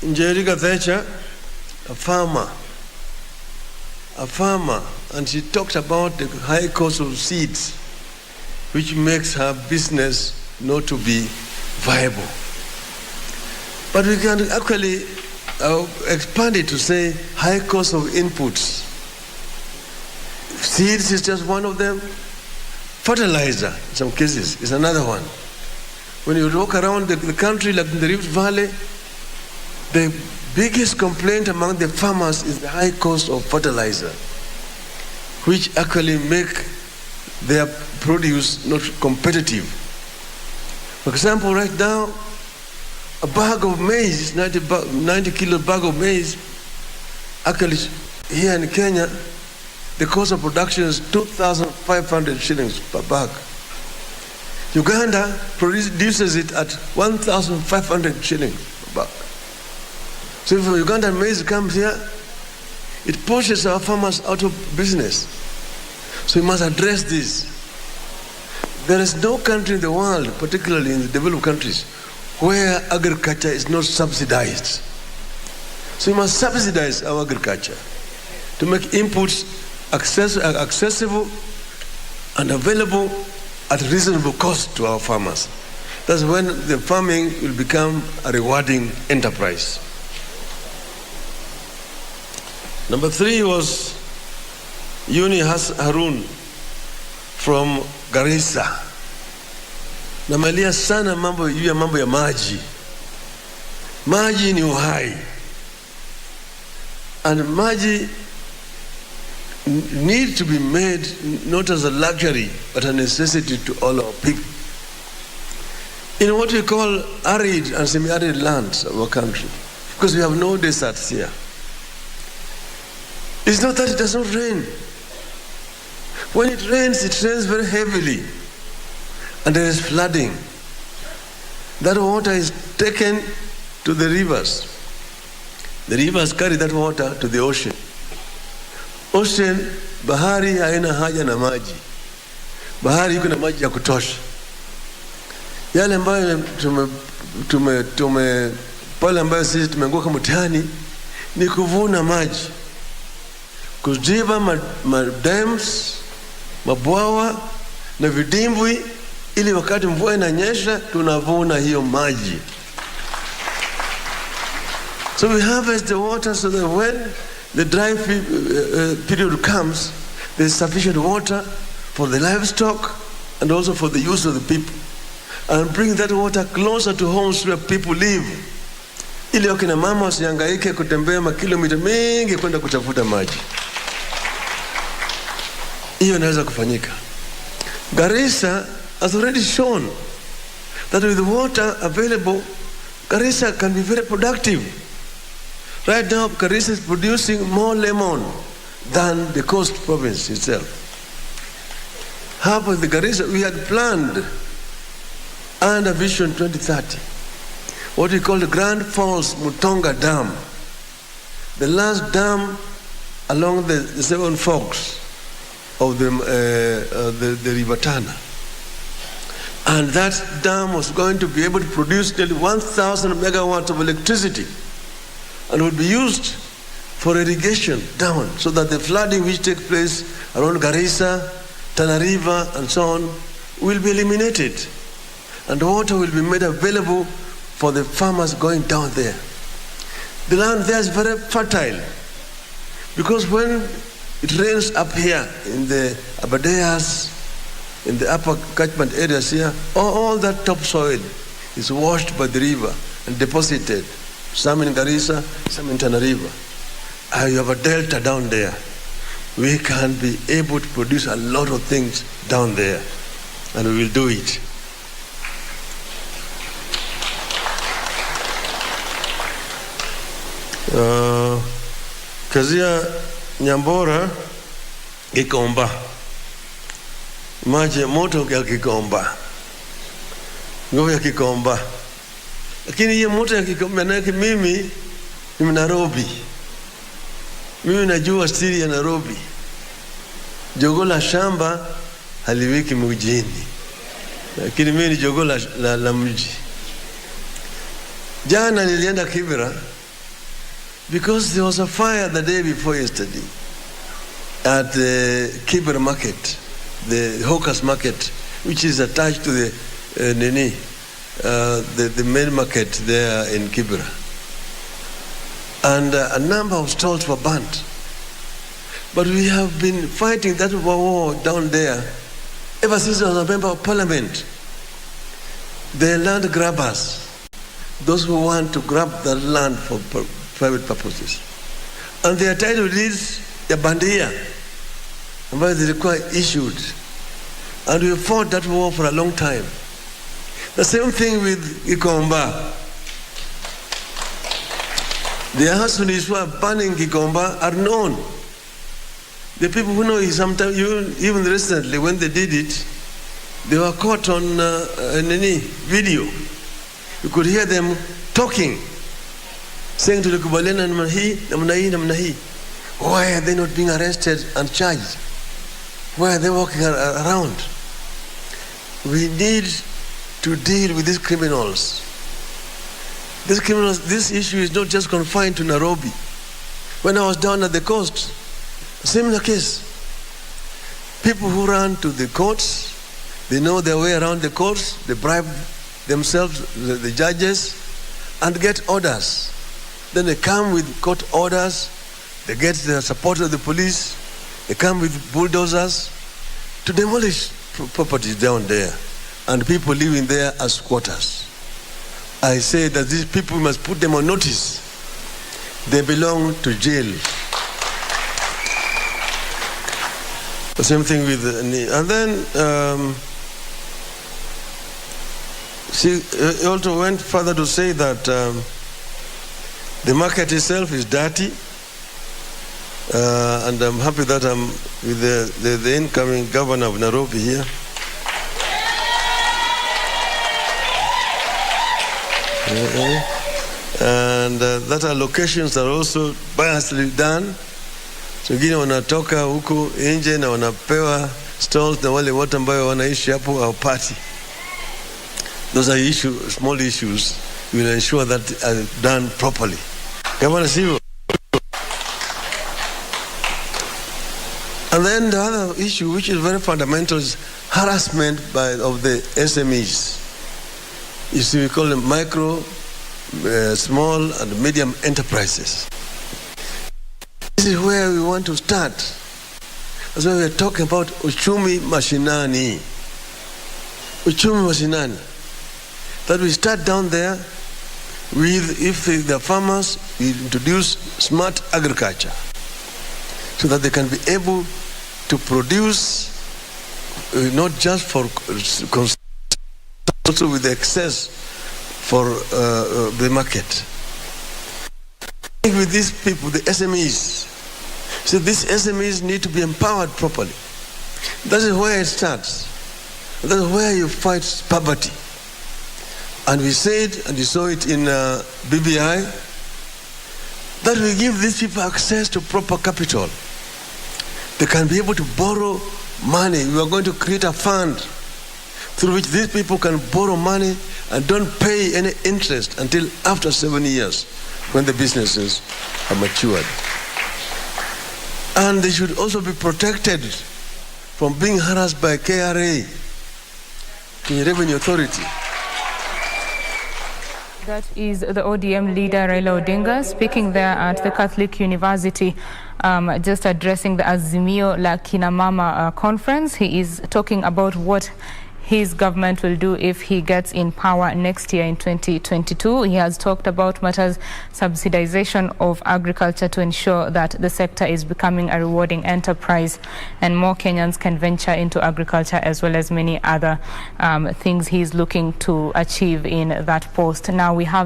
Njeriga Thatcher, a farmer, and she talked about the high cost of seeds, which makes her business not to be viable. But we can actually expand it to say high cost of inputs. Seeds is just one of them. Fertilizer, in some cases, is another one. When you walk around the country, like in the Rift Valley, the biggest complaint among the farmers is the high cost of fertilizer, which actually make their produce not competitive. For example, right now, a bag of maize, 90 kilo bag of maize, actually here in Kenya, the cost of production is 2,500 shillings per bag. Uganda produces it at 1,500 shillings per bag. So if Ugandan maize comes here, it pushes our farmers out of business. So we must address this. There is no country in the world, particularly in the developed countries, where agriculture is not subsidized. So we must subsidize our agriculture to make inputs accessible and available at reasonable cost to our farmers. That's when the farming will become a rewarding enterprise. Number 3 was Yuni Harun from Garissa. Namalia sana mambo ya maji. Maji ni uhai. And maji need to be made not as a luxury, but a necessity to all our people. In what we call arid and semi-arid lands of our country, because we have no deserts here. It's not that it does not rain. When it rains very heavily, and there is flooding. That water is taken to the rivers. The rivers carry that water to the ocean. Ocean, bahari haina haja na maji. Bahari iko na maji ya kutosha. Yale ambayo pale ambayo sisi tumeanguka mtihani ni kuvuna maji. Kuziba dams, mabwawa na vidimbwi ili wakati mvua inanyesha tunavuna hiyo maji. So we harvest the water so that when the dry period comes, there is sufficient water for the livestock and also for the use of the people. And bring that water closer to homes where people live. Ili wakina mama wasihangaike kutembea makilomita mengi kwenda kutafuta maji. Hiyo inaweza kufanyika. Garissa has already shown that with the water available, Garissa can be very productive. Right now, Garissa is producing more lemon than the coast province itself. Half of the Garissa, we had planned under Vision 2030, what we call the Grand Falls Mutonga Dam, the last dam along the Seven Forks of the River Tana. And that dam was going to be able to produce nearly 1,000 megawatts of electricity and would be used for irrigation down so that the flooding which takes place around Garissa, Tana River, and so on will be eliminated. And water will be made available for the farmers going down there. The land there is very fertile because when it rains up here in the Abadeas, in the upper catchment areas here, all that topsoil is washed by the river and deposited, some in Garissa, some in Tana River. You have a delta down there. We can be able to produce a lot of things down there, and we will do it. Kazia Nyambora Gikomba, maji moto ya Gikomba, nguvu ya Gikomba. Lakini hiyo moto ya Gikomba nake mimi ni Nairobi. Mimi najua siri ya Nairobi. Jogo la shamba haliwiki mjini. Lakini mimi ni jogo la mji. Jana nilienda Kibera because there was a fire the day before yesterday at the Kibera market, the hawkers market, which is attached to the main market there in Kibera. And a number of stalls were burnt. But we have been fighting that war down there ever since I was a member of parliament. The land grabbers, those who want to grab the land for private purposes. And their title is the bandia, where they require issued. And we fought that war for a long time. The same thing with Gikomba. The Hasunis who are banning Gikomba are known. The people who know it, sometimes, even recently when they did it, they were caught on any video. You could hear them talking, saying to the Kubalena, namna hii. Why are they not being arrested and charged? Why are they walking around? We need to deal with these criminals. This issue is not just confined to Nairobi. When I was down at the coast, similar case. People who run to the courts, they know their way around the courts, they bribe themselves, the judges, and get orders. Then they come with court orders, they get the support of the police, they come with bulldozers to demolish properties down there, and people living there as squatters. I say that these people, we must put them on notice. They belong to jail. The same thing with, and then she also went further to say that the market itself is dirty, and I'm happy that I'm with the incoming governor of Nairobi here. And that our locations are also biasly done. Wengine wanatoka huku nje na wanapewa stalls na wale wote ambao wanaishi hapo au party. Those are small issues. We will ensure that are done properly. Governor Sivo. And then the other issue, which is very fundamental, is harassment of the SMEs. You see, we call them micro, small, and medium enterprises. This is where we want to start. That's why we're talking about uchumi mashinani. Uchumi mashinani. That we start down there with, if the farmers, we introduce smart agriculture so that they can be able to produce not just for consumption, also with the excess for the market. With these people, the SMEs, so these SMEs need to be empowered properly. That is where it starts. That is where you fight poverty. And we said, and you saw it in BBI, that we give these people access to proper capital. They can be able to borrow money. We are going to create a fund through which these people can borrow money and don't pay any interest until after 7 years when the businesses are matured. And they should also be protected from being harassed by KRA, the Revenue Authority. That is the ODM leader Raila Odinga speaking there at the Catholic University, just addressing the Azimio La Kinamama conference. He is talking about what his government will do if he gets in power next year in 2022. He has talked about matters subsidization of agriculture to ensure that the sector is becoming a rewarding enterprise and more Kenyans can venture into agriculture, as well as many other things he's looking to achieve in that post. Now we have